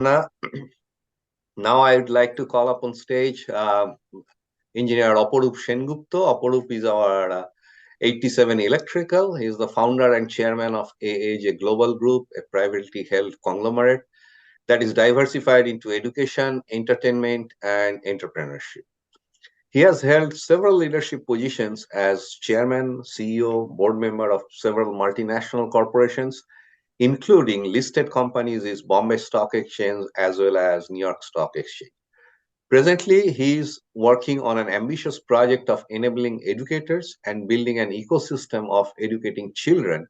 Now I would like to call up on stage Engineer Aparup Sengupta. Aparup is our 87 Electrical. He is the founder and chairman of AAJ Global Group, a privately held conglomerate that is diversified into education, entertainment, and entrepreneurship. He has held several leadership positions as chairman, CEO, board member of several multinational corporations, including listed companies is Bombay Stock Exchange as well as New York Stock Exchange. Presently, he is working on an ambitious project of enabling educators and building an ecosystem of educating children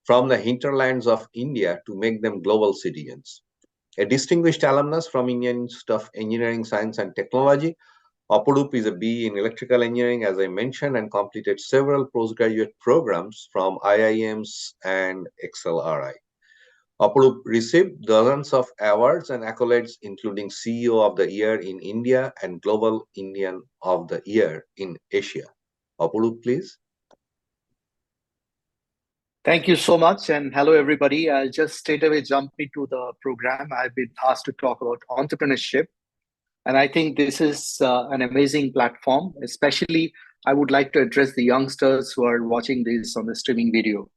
from the hinterlands of India to make them global citizens. A distinguished alumnus from Indian Institute of Engineering, Science and Technology, Aparup is a BE in Electrical Engineering, as I mentioned, and completed several postgraduate programs from IIMs and XLRI. Aparup received dozens of awards and accolades, including CEO of the Year in India and Global Indian of the Year in Asia. Aparup, please. Thank you so much, and hello everybody. I'll just straight away jump into the program. I've been asked to talk about entrepreneurship, and I think this is an amazing platform. Especially, I would like to address the youngsters who are watching this on the streaming video.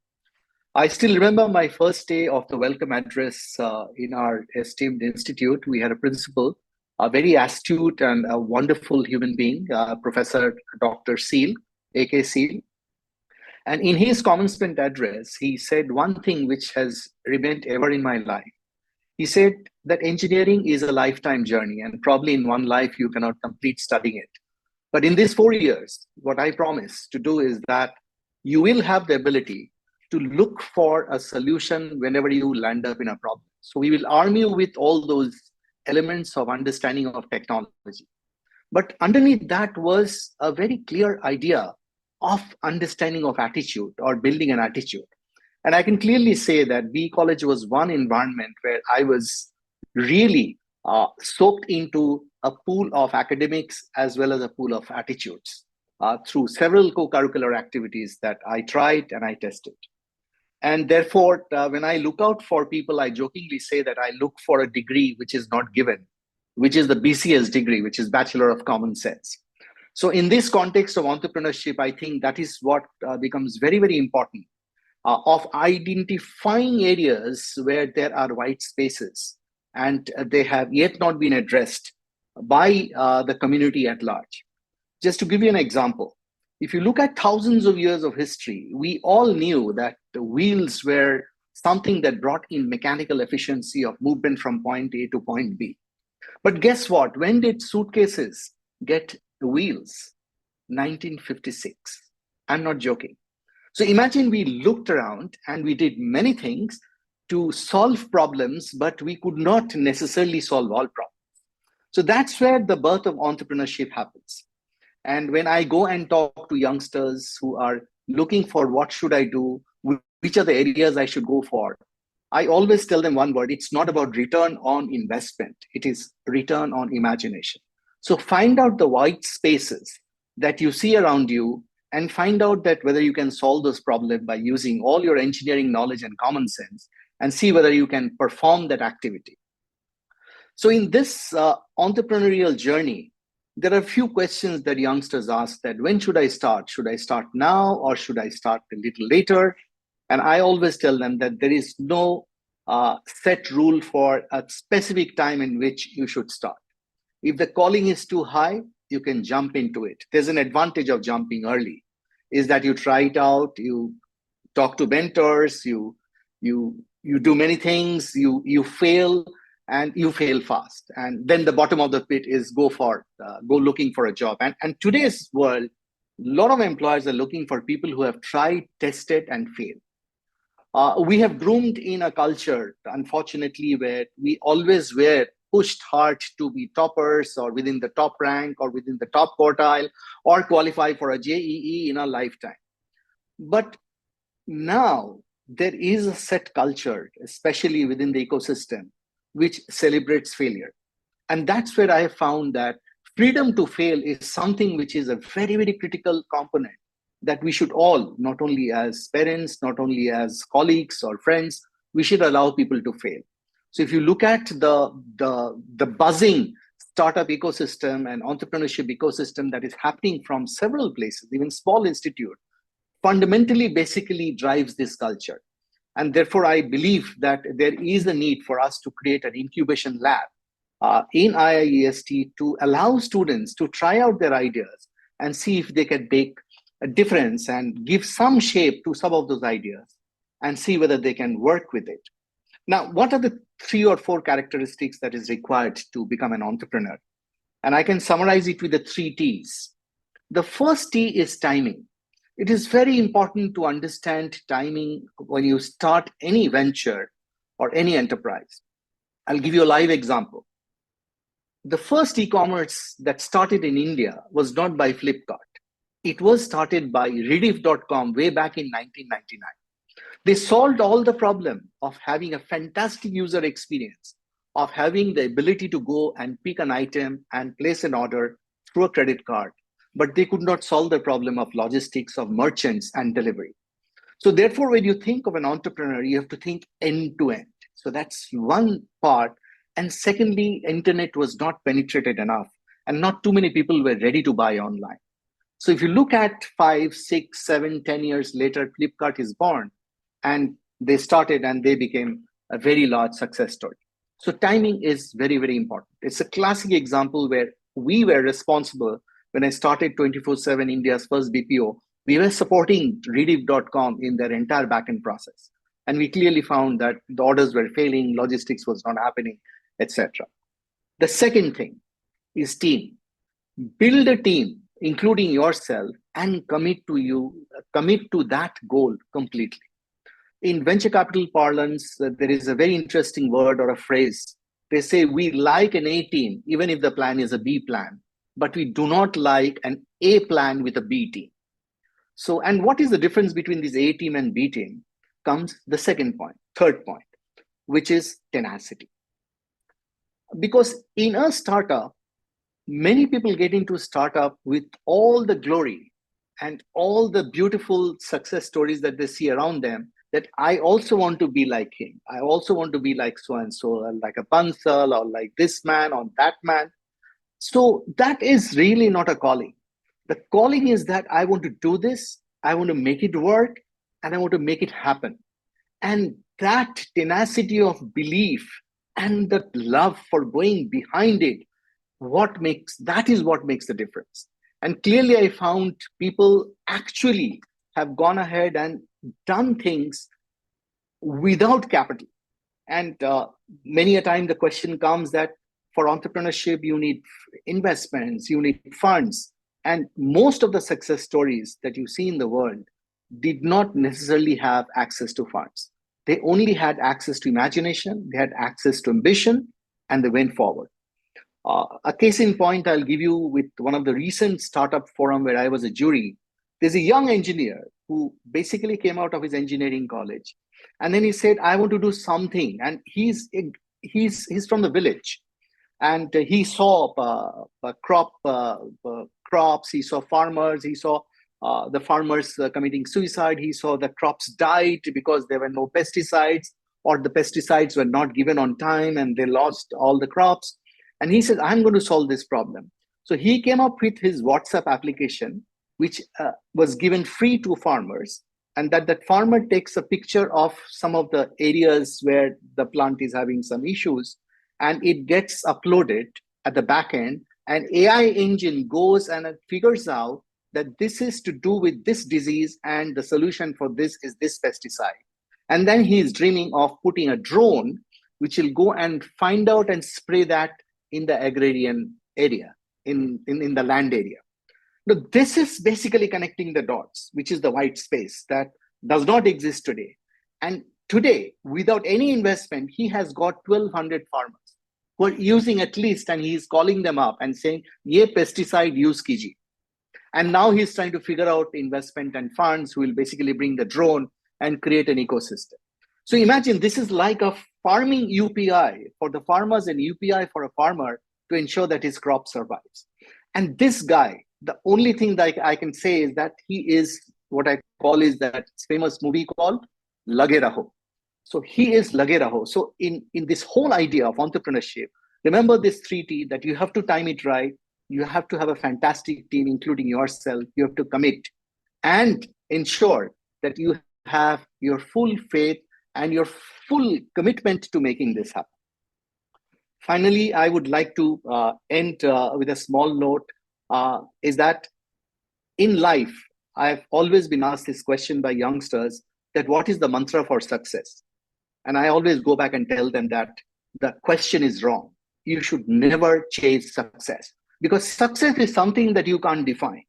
I still remember my first day of the welcome address in our esteemed institute. We had a principal, a very astute and a wonderful human being, Professor Dr. Seal, A.K. Seal. And in his commencement address, he said one thing which has remained ever in my life. He said that engineering is a lifetime journey, and probably in one life you cannot complete studying it. But in these 4 years, what I promise to do is that you will have the ability to look for a solution whenever you land up in a problem. So we will arm you with all those elements of understanding of technology. But underneath that was a very clear idea of understanding of attitude or building an attitude. And I can clearly say that BE College was one environment where I was really soaked into a pool of academics as well as a pool of attitudes through several co-curricular activities that I tried and I tested. And therefore, when I look out for people, I jokingly say that I look for a degree which is not given, which is the BCS degree, which is Bachelor of Common Sense. So in this context of entrepreneurship, I think that is what becomes very, very important of identifying areas where there are white spaces and they have yet not been addressed by the community at large. Just to give you an example, if you look at thousands of years of history, we all knew that the wheels were something that brought in mechanical efficiency of movement from point A to point B. But guess what? When did suitcases get the wheels? 1956. I'm not joking. So imagine we looked around and we did many things to solve problems, but we could not necessarily solve all problems. So that's where the birth of entrepreneurship happens. And when I go and talk to youngsters who are looking for what should I do, which are the areas I should go for, I always tell them one word: it's not about return on investment, it is return on imagination. So find out the white spaces that you see around you and find out that whether you can solve this problem by using all your engineering knowledge and common sense, and see whether you can perform that activity. So in this entrepreneurial journey, there are a few questions that youngsters ask: that when should I start? Should I start now or should I start a little later? And I always tell them that there is no set rule for a specific time in which you should start. If the calling is too high, you can jump into it. There's an advantage of jumping early, is that you try it out, you talk to mentors, you do many things, you fail, and you fail fast. And then the bottom of the pit is go looking for a job. And today's world, a lot of employers are looking for people who have tried, tested, and failed. We have groomed in a culture, unfortunately, where we always were pushed hard to be toppers or within the top rank or within the top quartile or qualify for a JEE in our lifetime. But now there is a set culture, especially within the ecosystem, which celebrates failure. And that's where I have found that freedom to fail is something which is a very, very critical component that we should all, not only as parents, not only as colleagues or friends, we should allow people to fail. So if you look at the buzzing startup ecosystem and entrepreneurship ecosystem that is happening from several places, even small institute, fundamentally basically drives this culture. And therefore, I believe that there is a need for us to create an incubation lab in IIEST to allow students to try out their ideas and see if they can make a difference and give some shape to some of those ideas and see whether they can work with it. Now, what are the 3 or 4 characteristics that is required to become an entrepreneur? And I can summarize it with the 3 T's. The first T is timing. It is very important to understand timing when you start any venture or any enterprise. I'll give you a live example. The first e-commerce that started in India was not by Flipkart. It was started by Rediff.com way back in 1999. They solved all the problem of having a fantastic user experience, of having the ability to go and pick an item and place an order through a credit card, but they could not solve the problem of logistics of merchants and delivery. So therefore, when you think of an entrepreneur, you have to think end to end. So that's one part. And secondly, internet was not penetrated enough and not too many people were ready to buy online. So if you look at 5, 6, 7, 10 years later, Flipkart is born and they started and they became a very large success story. So timing is very, very important. It's a classic example where we were responsible. When I started 24/7 India's first BPO, we were supporting Rediff.com in their entire backend process. And we clearly found that the orders were failing, logistics was not happening, etc. The second thing is team. Build a team, including yourself, and commit to that goal completely. In venture capital parlance, there is a very interesting word or a phrase. They say we like an A team, even if the plan is a B plan, but we do not like an A plan with a B team. So, and what is the difference between this A team and B team? Comes the third point, which is tenacity. Because in a startup, many people get into a startup with all the glory and all the beautiful success stories that they see around them, that I also want to be like him. I also want to be like so-and-so, like a Bansal or like this man or that man. So that is really not a calling. The calling is that I want to do this, I want to make it work, and I want to make it happen. And that tenacity of belief and the love for going behind it, that is what makes the difference. And clearly I found people actually have gone ahead and done things without capital. And many a time the question comes that for entrepreneurship, you need investments, you need funds. And most of the success stories that you see in the world did not necessarily have access to funds. They only had access to imagination, they had access to ambition, and they went forward. A case in point I'll give you with one of the recent startup forum where I was a jury. There's a young engineer who basically came out of his engineering college. And then he said, I want to do something. And he's from the village. And he saw crops, he saw farmers, he saw the farmers committing suicide. He saw the crops died because there were no pesticides, or the pesticides were not given on time and they lost all the crops. And he said, I'm going to solve this problem. So he came up with his WhatsApp application, which was given free to farmers. And that farmer takes a picture of some of the areas where the plant is having some issues, and it gets uploaded at the back end. And AI engine goes and it figures out that this is to do with this disease and the solution for this is this pesticide. And then he's dreaming of putting a drone, which will go and find out and spray that in the agrarian area, in the land area. Now, this is basically connecting the dots, which is the white space that does not exist today. And today, without any investment, he has got 1,200 farmers who are using at least, and he's calling them up and saying, ye pesticide use kiji. And now he's trying to figure out investment and funds who will basically bring the drone and create an ecosystem. So imagine this is like a farming UPI for the farmers and UPI for a farmer to ensure that his crop survives. And this guy, the only thing that I can say is that he is what I call is that famous movie called Lage Raho. So he is lage raho. So in this whole idea of entrepreneurship, remember this 3T, that you have to time it right. You have to have a fantastic team, including yourself. You have to commit and ensure that you have your full faith and your full commitment to making this happen. Finally, I would like to end with a small note, is that in life, I've always been asked this question by youngsters, that what is the mantra for success? And I always go back and tell them that the question is wrong. You should never chase success, because success is something that you can't define.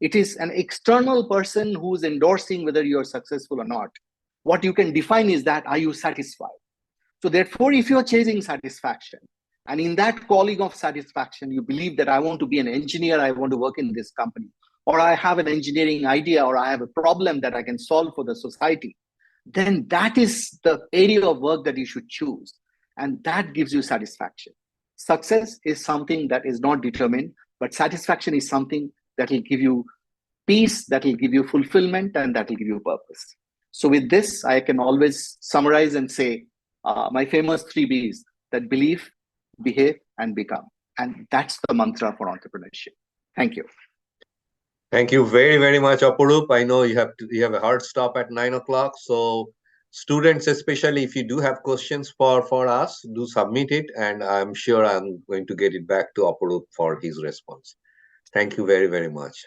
It is an external person who's endorsing whether you're successful or not. What you can define is that, are you satisfied? So therefore, if you're chasing satisfaction, and in that calling of satisfaction, you believe that I want to be an engineer, I want to work in this company, or I have an engineering idea, or I have a problem that I can solve for the society, then that is the area of work that you should choose. And that gives you satisfaction. Success is something that is not determined, but satisfaction is something that will give you peace, that will give you fulfillment, and that will give you purpose. So with this, I can always summarize and say my famous 3 Bs, that believe, behave, and become. And that's the mantra for entrepreneurship. Thank you. Thank you very, very much, Aparup. I know you have a hard stop at 9 o'clock. So students, especially if you do have questions for us, do submit it. And I'm sure I'm going to get it back to Aparup for his response. Thank you very, very much.